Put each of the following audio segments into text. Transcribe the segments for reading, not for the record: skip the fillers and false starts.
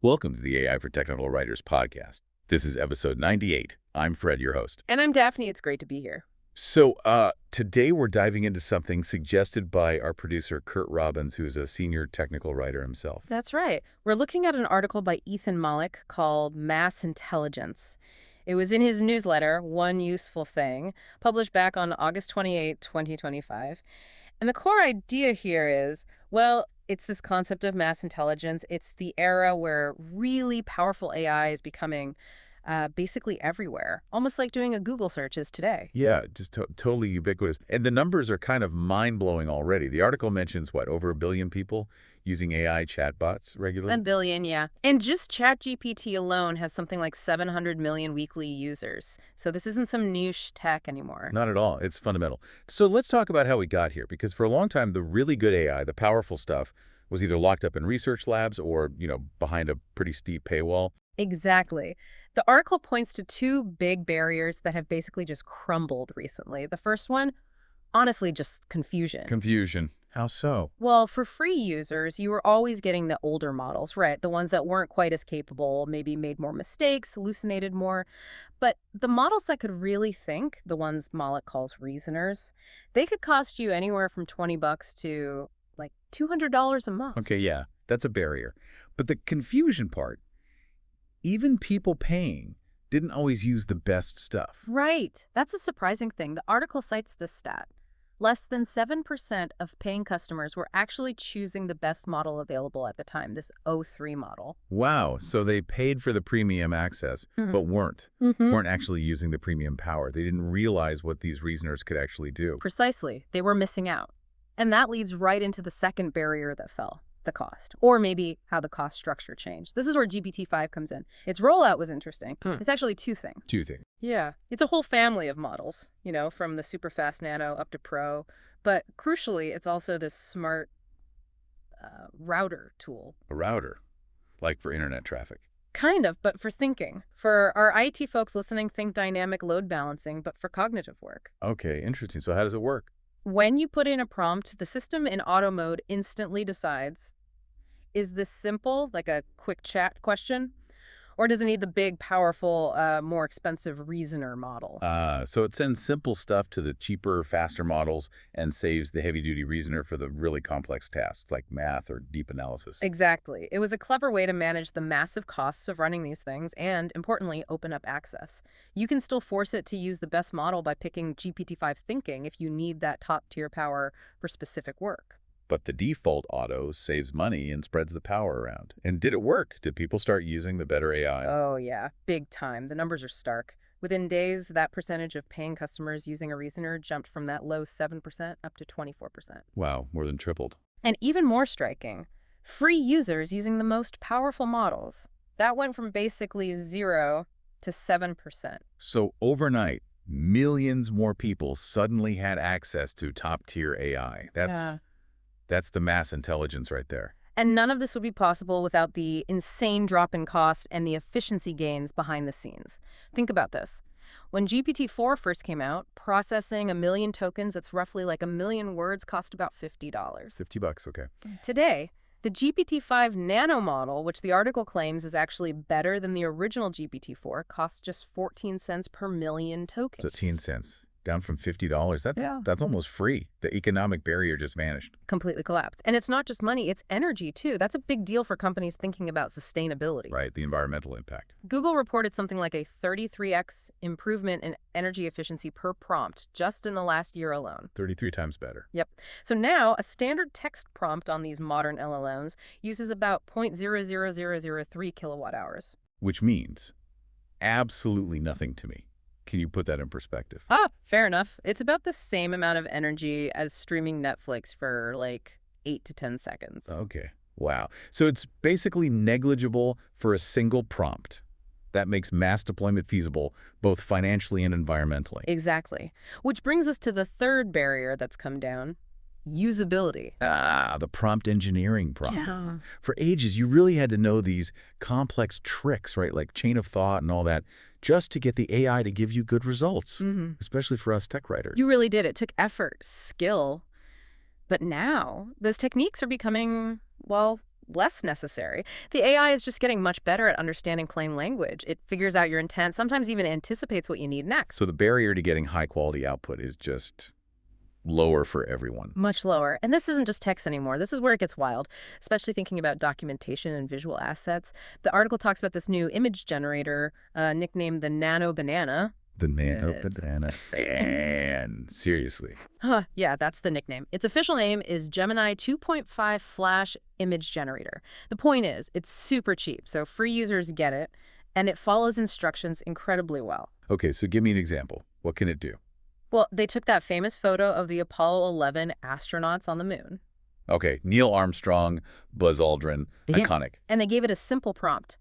Welcome to the AI for Technical Writers podcast. This is episode 98. I'm Fred, your host. And I'm Daphne. It's great to be here. So today we're diving into something suggested by our producer, Curt Robbins, who is a senior technical writer himself. That's right. We're looking at an article by Ethan Mollick called Mass Intelligence. It was in his newsletter, One Useful Thing, published back on August 28, 2025. And the core idea here is, well, it's this concept of mass intelligence. It's the era where really powerful AI is becoming basically everywhere, almost like doing a Google search is today. Yeah, just totally ubiquitous. And the numbers are kind of mind-blowing already. The article mentions, over 1 billion people using AI chatbots regularly? 1 billion, yeah. And just ChatGPT alone has something like 700 million weekly users. So this isn't some niche tech anymore. Not at all. It's fundamental. So let's talk about how we got here, because for a long time, the really good AI, the powerful stuff, was either locked up in research labs or, behind a pretty steep paywall. Exactly. The article points to two big barriers that have basically just crumbled recently. The first one, honestly, just confusion. Confusion. How so? Well, for free users, you were always getting the older models, right? The ones that weren't quite as capable, maybe made more mistakes, hallucinated more. But the models that could really think, the ones Mollick calls reasoners, they could cost you anywhere from $20 to like $200 a month. Okay, yeah, that's a barrier. But the confusion part, even people paying didn't always use the best stuff. Right. That's a surprising thing. The article cites this stat. Less than 7% of paying customers were actually choosing the best model available at the time, this O3 model. Wow, so they paid for the premium access, but weren't actually using the premium power. They didn't realize what these reasoners could actually do. Precisely. They were missing out. And that leads right into the second barrier that fell. The cost, or maybe how the cost structure changed. This is where GPT-5 comes in. Its rollout was interesting. It's actually two things. Yeah. It's a whole family of models, from the super fast nano up to pro. But crucially, it's also this smart router tool. A router, like for internet traffic. Kind of, but for thinking. For our IT folks listening, think dynamic load balancing, but for cognitive work. Okay, interesting. So how does it work? When you put in a prompt, the system in auto mode instantly decides, is this simple, like a quick chat question? Or does it need the big, powerful, more expensive reasoner model? So it sends simple stuff to the cheaper, faster models and saves the heavy-duty reasoner for the really complex tasks like math or deep analysis. Exactly. It was a clever way to manage the massive costs of running these things and, importantly, open up access. You can still force it to use the best model by picking GPT-5 thinking if you need that top-tier power for specific work. But the default auto saves money and spreads the power around. And did it work? Did people start using the better AI? Oh, yeah. Big time. The numbers are stark. Within days, that percentage of paying customers using a reasoner jumped from that low 7% up to 24%. Wow, more than tripled. And even more striking, free users using the most powerful models. That went from basically 0 to 7%. So overnight, millions more people suddenly had access to top-tier AI. That's the mass intelligence right there. And none of this would be possible without the insane drop in cost and the efficiency gains behind the scenes. Think about this. When GPT-4 first came out, processing 1 million tokens, that's roughly like 1 million words, cost about $50. $50, okay. Today, the GPT-5 nano model, which the article claims is actually better than the original GPT-4, costs just 14 cents per million tokens. 15 cents. Down from $50. That's almost free. The economic barrier just vanished. Completely collapsed. And it's not just money, it's energy, too. That's a big deal for companies thinking about sustainability. Right, the environmental impact. Google reported something like a 33x improvement in energy efficiency per prompt just in the last year alone. 33 times better. Yep. So now, a standard text prompt on these modern LLMs uses about 0.00003 kilowatt hours. Which means absolutely nothing to me. Can you put that in perspective? Fair enough. It's about the same amount of energy as streaming Netflix for like 8 to 10 seconds. Okay. Wow. So it's basically negligible for a single prompt. That makes mass deployment feasible, both financially and environmentally. Exactly. Which brings us to the third barrier that's come down. Usability. The prompt engineering problem. Yeah. For ages, you really had to know these complex tricks, right? Like chain of thought and all that, just to get the AI to give you good results, especially for us tech writers. You really did. It took effort, skill. But now, those techniques are becoming, well, less necessary. The AI is just getting much better at understanding plain language. It figures out your intent, sometimes even anticipates what you need next. So the barrier to getting high-quality output is just lower for everyone. Much lower. And this isn't just text anymore. This is where it gets wild, especially thinking about documentation and visual assets. The article talks about this new image generator, nicknamed the Nano Banana. The nano It's- banana fan. Seriously. Yeah, that's the nickname. Its official name is Gemini 2.5 Flash Image Generator. The point is, it's super cheap, so free users get it, and it follows instructions incredibly well. Okay, so give me an example. What can it do? Well, they took that famous photo of the Apollo 11 astronauts on the moon. Okay, Neil Armstrong, Buzz Aldrin, Yeah. iconic. And they gave it a simple prompt.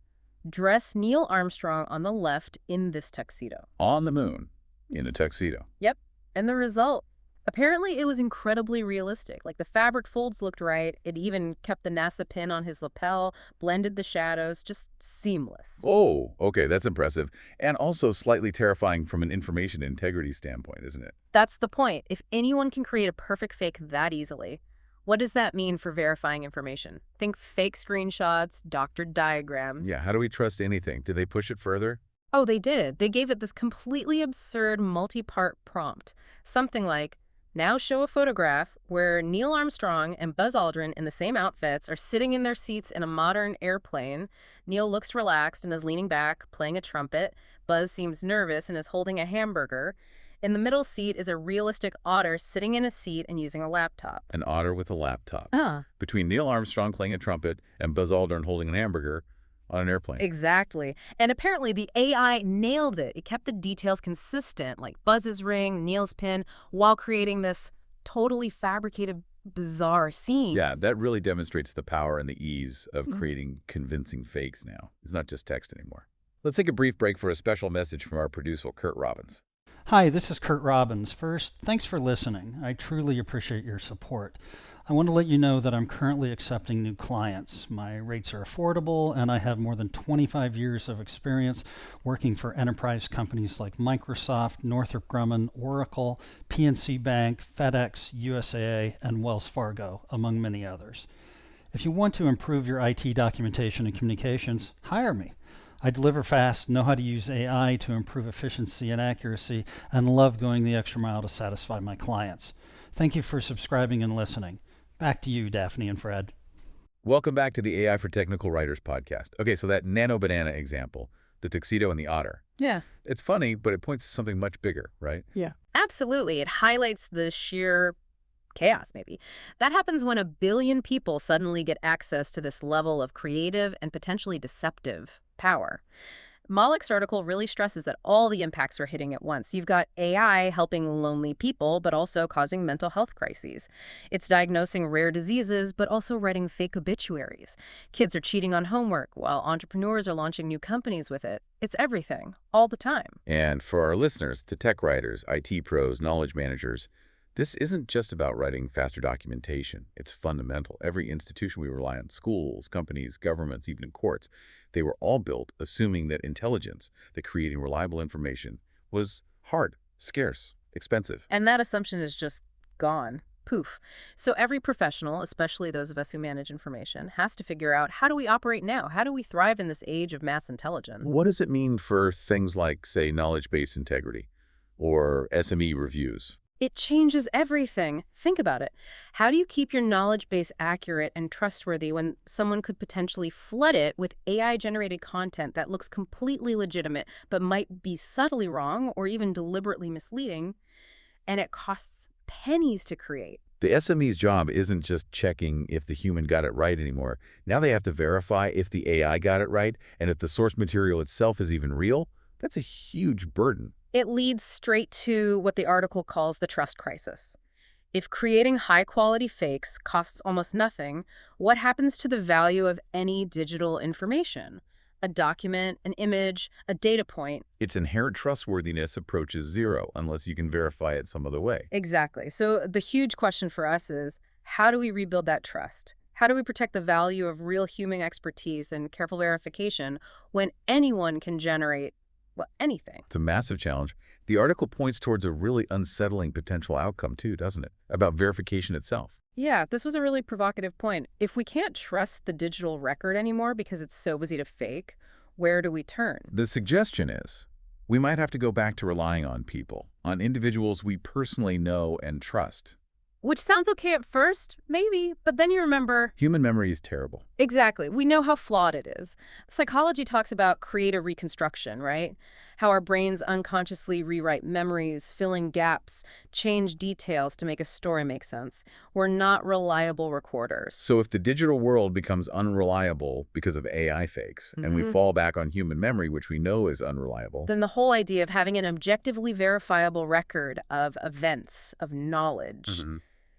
Dress Neil Armstrong on the left in this tuxedo. On the moon, in a tuxedo. Yep. And the result? Apparently, it was incredibly realistic. Like, the fabric folds looked right. It even kept the NASA pin on his lapel, blended the shadows, just seamless. Oh, okay, that's impressive. And also slightly terrifying from an information integrity standpoint, isn't it? That's the point. If anyone can create a perfect fake that easily, what does that mean for verifying information? Think fake screenshots, doctored diagrams. Yeah, how do we trust anything? Did they push it further? Oh, they did. They gave it this completely absurd multi-part prompt. Something like, now show a photograph where Neil Armstrong and Buzz Aldrin in the same outfits are sitting in their seats in a modern airplane. Neil looks relaxed and is leaning back, playing a trumpet. Buzz seems nervous and is holding a hamburger. In the middle seat is a realistic otter sitting in a seat and using a laptop. An otter with a laptop. Ah. Between Neil Armstrong playing a trumpet and Buzz Aldrin holding an hamburger on an airplane. Exactly. And apparently the AI nailed it. It kept the details consistent, like Buzz's ring, Neil's pin, while creating this totally fabricated, bizarre scene. Yeah, that really demonstrates the power and the ease of creating convincing fakes now. It's not just text anymore. Let's take a brief break for a special message from our producer, Curt Robbins. Hi, this is Curt Robbins. First, thanks for listening. I truly appreciate your support. I want to let you know that I'm currently accepting new clients. My rates are affordable, and I have more than 25 years of experience working for enterprise companies like Microsoft, Northrop Grumman, Oracle, PNC Bank, FedEx, USAA, and Wells Fargo, among many others. If you want to improve your IT documentation and communications, hire me. I deliver fast, know how to use AI to improve efficiency and accuracy, and love going the extra mile to satisfy my clients. Thank you for subscribing and listening. Back to you, Daphne and Fred. Welcome back to the AI for Technical Writers podcast. Okay, so that nano banana example, the tuxedo and the otter. Yeah. It's funny, but it points to something much bigger, right? Yeah. Absolutely. It highlights the sheer chaos, maybe. That happens when 1 billion people suddenly get access to this level of creative and potentially deceptive power. Mollick's article really stresses that all the impacts are hitting at once. You've got AI helping lonely people, but also causing mental health crises. It's diagnosing rare diseases, but also writing fake obituaries. Kids are cheating on homework, while entrepreneurs are launching new companies with it. It's everything, all the time. And for our listeners, to tech writers, IT pros, knowledge managers, this isn't just about writing faster documentation. It's fundamental. Every institution we rely on, schools, companies, governments, even in courts, they were all built assuming that intelligence, that creating reliable information, was hard, scarce, expensive. And that assumption is just gone. Poof. So every professional, especially those of us who manage information, has to figure out, how do we operate now? How do we thrive in this age of mass intelligence? What does it mean for things like, say, knowledge-based integrity or SME reviews? It changes everything. Think about it. How do you keep your knowledge base accurate and trustworthy when someone could potentially flood it with AI-generated content that looks completely legitimate but might be subtly wrong or even deliberately misleading, and it costs pennies to create? The SME's job isn't just checking if the human got it right anymore. Now they have to verify if the AI got it right and if the source material itself is even real. That's a huge burden. It leads straight to what the article calls the trust crisis. If creating high-quality fakes costs almost nothing, what happens to the value of any digital information? A document, an image, a data point. Its inherent trustworthiness approaches zero unless you can verify it some other way. Exactly. So the huge question for us is, how do we rebuild that trust? How do we protect the value of real human expertise and careful verification when anyone can generate anything? It's a massive challenge. The article points towards a really unsettling potential outcome too, doesn't it? About verification itself. Yeah, this was a really provocative point. If we can't trust the digital record anymore because it's so easy to fake, where do we turn? The suggestion is we might have to go back to relying on people, on individuals we personally know and trust. Which sounds okay at first, maybe, but then you remember. Human memory is terrible. Exactly. We know how flawed it is. Psychology talks about creative reconstruction, right? How our brains unconsciously rewrite memories, fill in gaps, change details to make a story make sense. We're not reliable recorders. So if the digital world becomes unreliable because of AI fakes, and we fall back on human memory, which we know is unreliable, Then the whole idea of having an objectively verifiable record of events, of knowledge,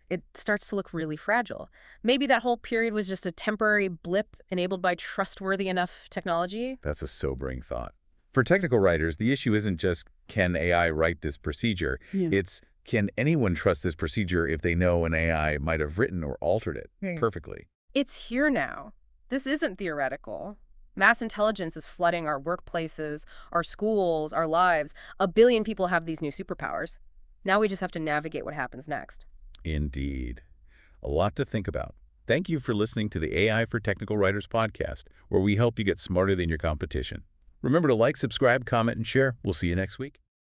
it starts to look really fragile. Maybe that whole period was just a temporary blip enabled by trustworthy enough technology. that's a sobering thought. For technical writers, the issue isn't just can AI write this procedure, it's can anyone trust this procedure if they know an AI might have written or altered it perfectly? It's here now. This isn't theoretical. Mass intelligence is flooding our workplaces, our schools, our lives. A billion people have these new superpowers. Now we just have to navigate what happens next. Indeed. A lot to think about. Thank you for listening to the AI for Technical Writers podcast, where we help you get smarter than your competition. Remember to like, subscribe, comment, and share. We'll see you next week.